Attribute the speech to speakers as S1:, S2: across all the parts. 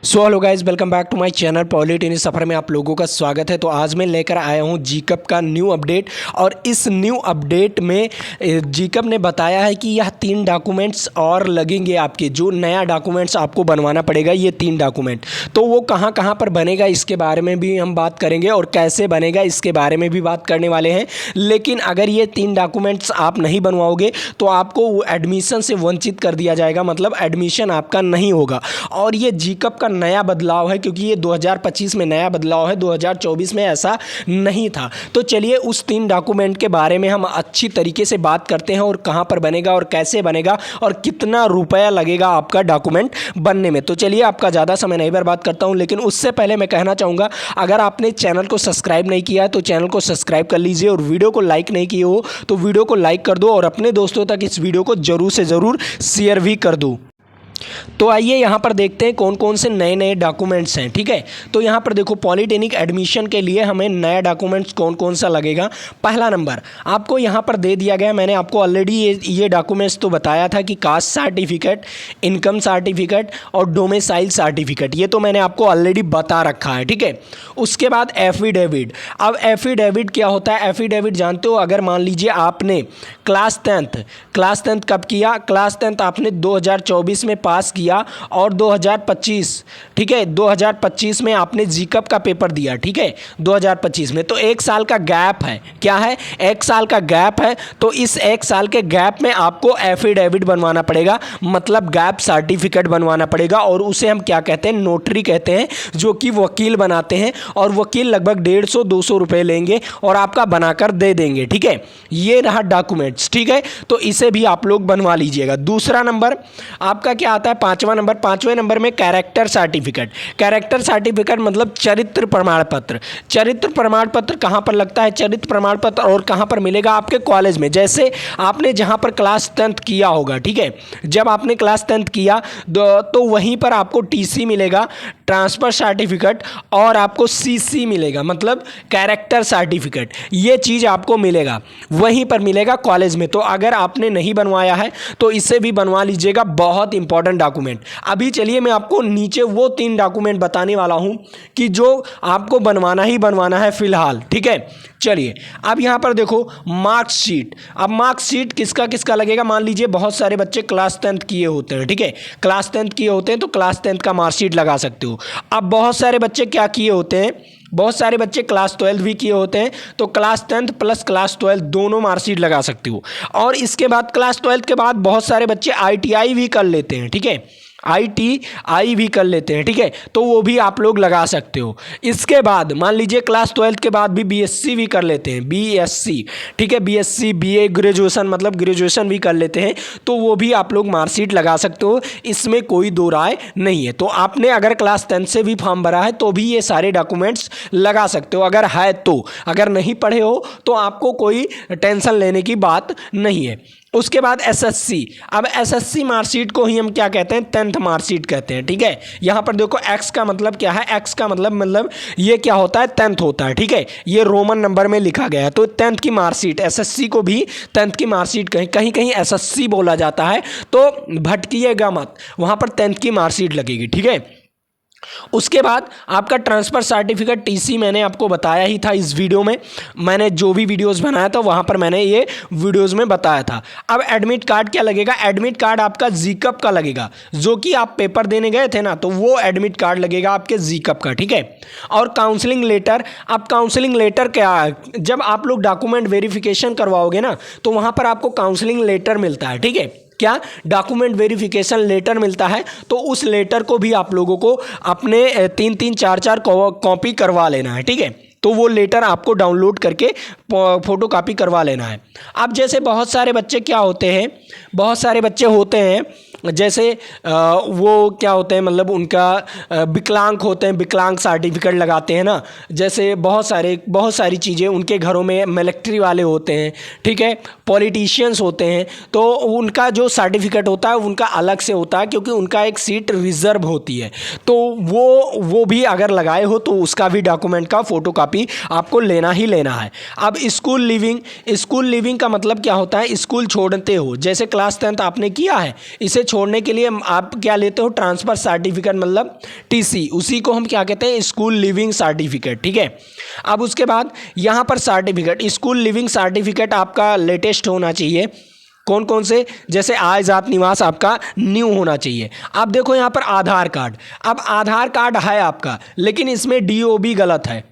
S1: So hello guys, welcome back to my channel पॉलिट इन सफ़र में आप लोगों का स्वागत है। तो आज मैं लेकर आया हूं जीकप का न्यू अपडेट। और इस न्यू अपडेट में जीकप ने बताया है कि यह 3 डॉक्यूमेंट्स और लगेंगे आपके, जो नया डॉक्यूमेंट्स आपको बनवाना पड़ेगा। ये 3 डॉक्यूमेंट तो वो कहां कहां पर बनेगा इसके बारे में भी हम बात करेंगे, और कैसे बनेगा इसके बारे में भी बात करने वाले हैं। लेकिन अगर ये 3 डॉक्यूमेंट्स आप नहीं बनवाओगे तो आपको एडमिशन से वंचित कर दिया जाएगा, मतलब एडमिशन आपका नहीं होगा। और ये जीकप का नया बदलाव है, क्योंकि ये 2025 में नया बदलाव है, 2024 में ऐसा नहीं था। तो चलिए उस 3 डॉक्यूमेंट के बारे में हम अच्छी तरीके से बात करते हैं, और कहां पर बनेगा और कैसे बनेगा और कितना रुपया लगेगा आपका डॉक्यूमेंट बनने में। तो चलिए आपका ज़्यादा समय नहीं बर्बाद करता हूं, लेकिन उससे पहले मैं कहना चाहूँगा, अगर आपने चैनल को सब्सक्राइब नहीं किया है तो चैनल को सब्सक्राइब कर लीजिए, और वीडियो को लाइक नहीं किए हो तो वीडियो को लाइक कर दो, और अपने दोस्तों तक इस वीडियो को ज़रूर से ज़रूर शेयर भी कर दो। तो आइए यहाँ पर देखते हैं कौन कौन से नए नए डॉक्यूमेंट्स हैं। ठीक है, तो यहाँ पर देखो, पॉलिटेक्निक एडमिशन के लिए हमें नया डॉक्यूमेंट्स कौन कौन सा लगेगा। पहला नंबर आपको यहाँ पर दे दिया गया, मैंने आपको ऑलरेडी ये डॉक्यूमेंट्स तो बताया था कि कास्ट सर्टिफिकेट, इनकम सर्टिफिकेट और डोमिसाइल सर्टिफिकेट, ये तो मैंने आपको ऑलरेडी बता रखा है। ठीक है, उसके बाद एफिडेविट। अब एफिडेविट क्या होता है? एफिडेविट जानते हो? अगर मान लीजिए आपने क्लास टेंथ कब किया? क्लास 10 आपने 2024 में पास किया, और 2025, ठीक है, 2025 में आपने जीकप का पेपर दिया। ठीक है, 2025 में, तो 1 साल का गैप है। क्या है? 1 साल का गैप है। तो इस 1 साल के गैप में आपको एफिडेविट बनवाना पड़ेगा, मतलब गैप सर्टिफिकेट बनवाना पड़ेगा, और उसे हम क्या कहते हैं? नोटरी कहते हैं, जो कि वकील बनाते हैं, और वकील लगभग 150-200 रुपये लेंगे और आपका बनाकर दे देंगे। ठीक है, ये रहा डॉक्यूमेंट्स। ठीक है, तो इसे भी आप लोग बनवा लीजिएगा। दूसरा नंबर आपका क्या आता है? 5वें नंबर में कैरेक्टर सर्टिफिकेट। कैरेक्टर सर्टिफिकेट मतलब चरित्र प्रमाण पत्र। चरित्र प्रमाण पत्र कहाँ पर लगता है? चरित्र प्रमाण पत्र और कहाँ पर मिलेगा? आपके कॉलेज में। जैसे आपने जहाँ पर क्लास 10th किया होगा, ठीक है, जब आपने क्लास 10th किया तो वहीं पर आपको टीसी मिलेगा, ट्रांसफ़र सर्टिफिकेट, और आपको सीसी मिलेगा, मतलब कैरेक्टर सर्टिफिकेट। ये चीज़ आपको मिलेगा, वहीं पर मिलेगा कॉलेज में। तो अगर आपने नहीं बनवाया है तो इसे भी बनवा लीजिएगा, बहुत इंपॉर्टेंट डॉक्यूमेंट। अभी चलिए मैं आपको नीचे वो 3 डॉक्यूमेंट बताने वाला हूं कि जो आपको बनवाना ही बनवाना है फिलहाल। ठीक है, चलिए अब यहाँ पर देखो, मार्कशीट। अब मार्कशीट किसका किसका लगेगा? मान लीजिए बहुत सारे बच्चे क्लास 10th किए होते हैं। ठीक है, क्लास 10th किए होते हैं तो क्लास 10th का मार्कशीट लगा सकते हो। अब बहुत सारे बच्चे क्या किए होते हैं? बहुत सारे बच्चे क्लास 12 भी किए होते हैं, तो क्लास 10th प्लस क्लास 12 दोनों मार्कशीट लगा सकते हो। और इसके बाद क्लास 12 के बाद बहुत सारे बच्चे ITI भी कर लेते हैं। ठीक है, ITI भी कर लेते हैं। ठीक है, तो वो भी आप लोग लगा सकते हो। इसके बाद मान लीजिए क्लास 12 के बाद भी BSc भी कर लेते हैं, BSc। ठीक है, BSc BA ग्रेजुएशन, मतलब ग्रेजुएशन भी कर लेते हैं, तो वो भी आप लोग मार्कशीट लगा सकते हो, इसमें कोई दो राय नहीं है। तो आपने अगर क्लास 10 से भी फॉर्म भरा है तो भी ये सारे डॉक्यूमेंट्स लगा सकते हो, अगर है तो। अगर नहीं पढ़े हो तो आपको कोई टेंशन लेने की बात नहीं है। उसके बाद SSC। अब SSC मार्कशीट को ही हम क्या कहते हैं? 10th मार्कशीट कहते हैं। ठीक है, यहाँ पर देखो X का मतलब क्या है? X का मतलब ये क्या होता है? 10th होता है। ठीक है, ये रोमन नंबर में लिखा गया है, तो 10th की मार्कशीट, SSC को भी 10th की मार्कशीट कहीं कहीं SSC बोला जाता है, तो भटकिएगा मत, वहाँ पर 10th की मार्कशीट लगेगी। ठीक है, उसके बाद आपका ट्रांसफ़र सर्टिफिकेट TC मैंने आपको बताया ही था इस वीडियो में। मैंने जो भी वीडियोस बनाया था वहाँ पर मैंने ये वीडियोस में बताया था। अब एडमिट कार्ड क्या लगेगा? एडमिट कार्ड आपका जीकप का लगेगा, जो कि आप पेपर देने गए थे ना, तो वो एडमिट कार्ड लगेगा आपके जीकप का। ठीक है, और काउंसलिंग लेटर। अब काउंसलिंग लेटर क्या है? जब आप लोग डॉक्यूमेंट वेरिफिकेशन करवाओगे ना, तो वहाँ पर आपको काउंसलिंग लेटर मिलता है। ठीक है, क्या? डॉक्यूमेंट वेरिफिकेशन लेटर मिलता है, तो उस लेटर को भी आप लोगों को अपने 3-3 4-4 कॉपी करवा लेना है। ठीक है, तो वो लेटर आपको डाउनलोड करके फ़ोटो कापी करवा लेना है। अब जैसे बहुत सारे बच्चे क्या होते हैं, बहुत सारे बच्चे होते हैं, जैसे वो क्या होते हैं, मतलब उनका विकलांग होते हैं, विकलांग सर्टिफिकेट लगाते हैं ना। जैसे बहुत सारी चीज़ें, उनके घरों में मिलिट्री वाले होते हैं, ठीक है, पॉलिटिशियंस होते हैं, तो उनका जो सर्टिफिकेट होता है उनका अलग से होता है, क्योंकि उनका एक सीट रिजर्व होती है। तो वो भी अगर लगाए हो तो उसका भी डॉक्यूमेंट का फ़ोटो कापी आपको लेना ही लेना है। अब स्कूल लिविंग का मतलब क्या होता है? स्कूल छोड़ते हो, जैसे क्लास 10th आपने किया है, इसे छोड़ने के लिए आप क्या लेते हो, ट्रांसफ़र सर्टिफिकेट मतलब टीसी, उसी को हम क्या कहते हैं, स्कूल लिविंग सर्टिफिकेट। ठीक है, अब उसके बाद यहाँ पर सर्टिफिकेट, स्कूल लिविंग सर्टिफिकेट आपका लेटेस्ट होना चाहिए। कौन कौन से, जैसे आय जात निवास आपका न्यू होना चाहिए। अब देखो यहाँ पर आधार कार्ड, अब आधार कार्ड है आपका, लेकिन इसमें डीओबी गलत है।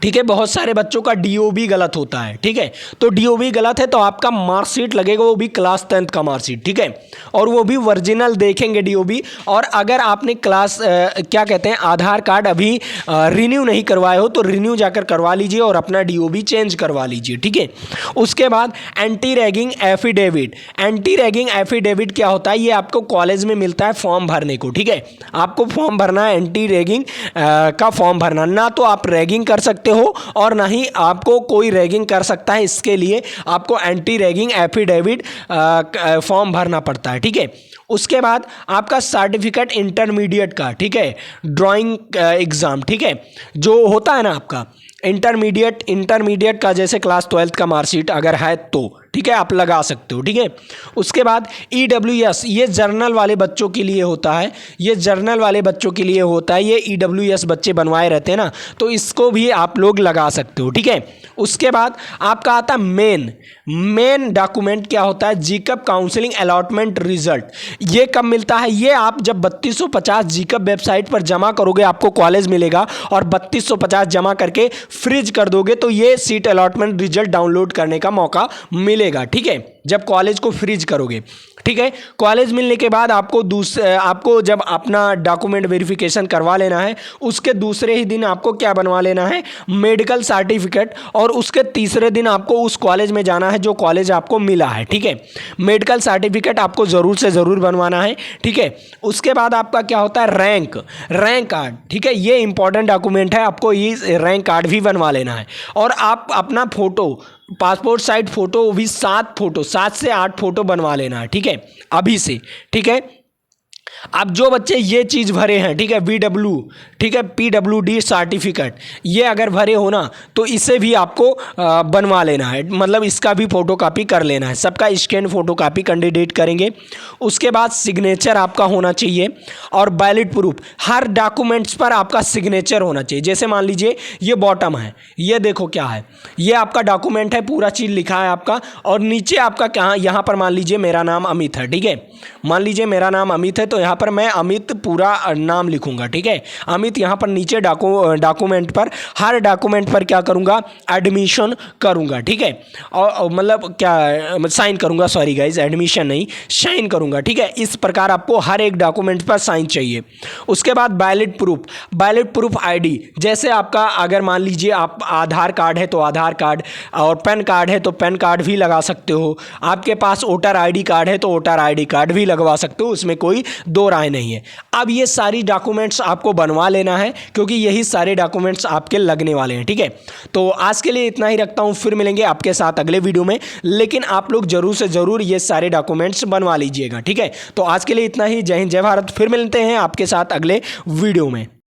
S1: ठीक है, बहुत सारे बच्चों का डीओबी गलत होता है। ठीक है, तो डीओबी गलत है तो आपका मार्कशीट लगेगा, वो भी क्लास 10th का मार्कशीट। ठीक है, और वो भी ओरिजिनल देखेंगे डीओबी। और अगर आपने क्या कहते हैं, आधार कार्ड अभी रिन्यू नहीं करवाए हो तो रिन्यू जाकर करवा लीजिए और अपना डीओबी चेंज करवा लीजिए। ठीक है, उसके बाद anti ragging affidavit. Anti ragging affidavit क्या होता है, ये आपको कॉलेज में मिलता है फॉर्म भरने को। ठीक है, आपको फॉर्म भरना है, एंटी रैगिंग का फॉर्म भरना, ना तो आप रैगिंग कर सकते हो और ना ही आपको कोई रैगिंग कर सकता है। इसके लिए आपको एंटी रैगिंग एफिडेविट फॉर्म भरना पड़ता है। ठीक है, उसके बाद आपका सर्टिफिकेट इंटरमीडिएट का, ठीक है, ड्राइंग एग्ज़ाम, ठीक है, जो होता है ना आपका इंटरमीडिएट का, जैसे क्लास 12th का मार्कशीट अगर है तो ठीक है, आप लगा सकते हो। ठीक है, उसके बाद EWS, ये जर्नल वाले बच्चों के लिए होता है, ये जर्नल वाले बच्चों के लिए होता है, ये EWS बच्चे बनवाए रहते हैं ना, तो इसको भी आप लोग लगा सकते हो। ठीक है, उसके बाद आपका आता है मेन डॉक्यूमेंट क्या होता है, जीकअप काउंसलिंग अलॉटमेंट रिजल्ट। ये कब मिलता है, ये आप जब 3250 जीकअप वेबसाइट पर जमा करोगे आपको कॉलेज मिलेगा, और 3250 जमा करके फ्रीज कर दोगे तो ये सीट अलॉटमेंट रिजल्ट डाउनलोड करने का मौका मिलेगा। ठीक है, जब कॉलेज को फ्रीज करोगे। ठीक है, कॉलेज मिलने के बाद आपको जब अपना डॉक्यूमेंट वेरिफिकेशन करवा लेना है, उसके दूसरे ही दिन आपको क्या बनवा लेना है, मेडिकल सर्टिफिकेट, और उसके तीसरे दिन आपको उस कॉलेज में जाना है जो कॉलेज आपको मिला है। ठीक है, मेडिकल सर्टिफिकेट आपको ज़रूर से ज़रूर बनवाना है। ठीक है, उसके बाद आपका क्या होता है, रैंक कार्ड। ठीक है, ये इंपॉर्टेंट डॉक्यूमेंट है, आपको ये रैंक कार्ड भी बनवा लेना है। और आप अपना फ़ोटो, पासपोर्ट साइज फ़ोटो भी 7 से 8 फ़ोटो बनवा लेना है। ठीक है, अभी से। ठीक है, अब जो बच्चे ये चीज़ भरे हैं, ठीक है, VW, ठीक है, PWD सर्टिफिकेट, ये अगर भरे हो ना तो इसे भी आपको बनवा लेना है, मतलब इसका भी फ़ोटो कापी कर लेना है। सबका स्कैन फ़ोटो कापी कैंडिडेट करेंगे। उसके बाद सिग्नेचर आपका होना चाहिए, और बैलेट प्रूफ, हर डॉक्यूमेंट्स पर आपका सिग्नेचर होना चाहिए। जैसे मान लीजिए ये बॉटम है, ये देखो क्या है, ये आपका डॉक्यूमेंट है, पूरा चीज़ लिखा है आपका, और नीचे आपका क्या, यहाँ पर मान लीजिए मेरा नाम अमित है। ठीक है, मान लीजिए मेरा नाम अमित है, तो यहाँ पर मैं अमित पूरा नाम लिखूंगा। ठीक है, अमित यहाँ पर नीचे डॉक्यूमेंट पर, हर डॉक्यूमेंट पर क्या करूँगा, एडमिशन करूँगा। ठीक है, और मतलब क्या साइन करूँगा, सॉरी गाइज, एडमिशन नहीं, साइन करूँगा। ठीक है, इस प्रकार आपको हर एक डॉक्यूमेंट पर साइन चाहिए। उसके बाद बैलेट प्रूफ ID, जैसे आपका अगर मान लीजिए आप आधार कार्ड है तो आधार कार्ड, और पैन कार्ड है तो पैन कार्ड भी लगा सकते हो। आपके पास वोटर ID कार्ड है तो वोटर ID कार्ड भी लगवा सकते हो, उसमें कोई दो राय नहीं है। अब ये सारी डॉक्यूमेंट्स आपको बनवा लेना है, क्योंकि यही सारे डॉक्यूमेंट्स आपके लगने वाले हैं। ठीक है, तो आज के लिए इतना ही रखता हूँ, फिर मिलेंगे आपके साथ अगले वीडियो में, लेकिन आप लोग जरूर से ज़रूर ये सारे डॉक्यूमेंट्स बनवा लीजिएगा। ठीक है, तो आज के लिए इतना ही। जय हिंद, जय भारत। फिर मिलते हैं आपके साथ अगले वीडियो में।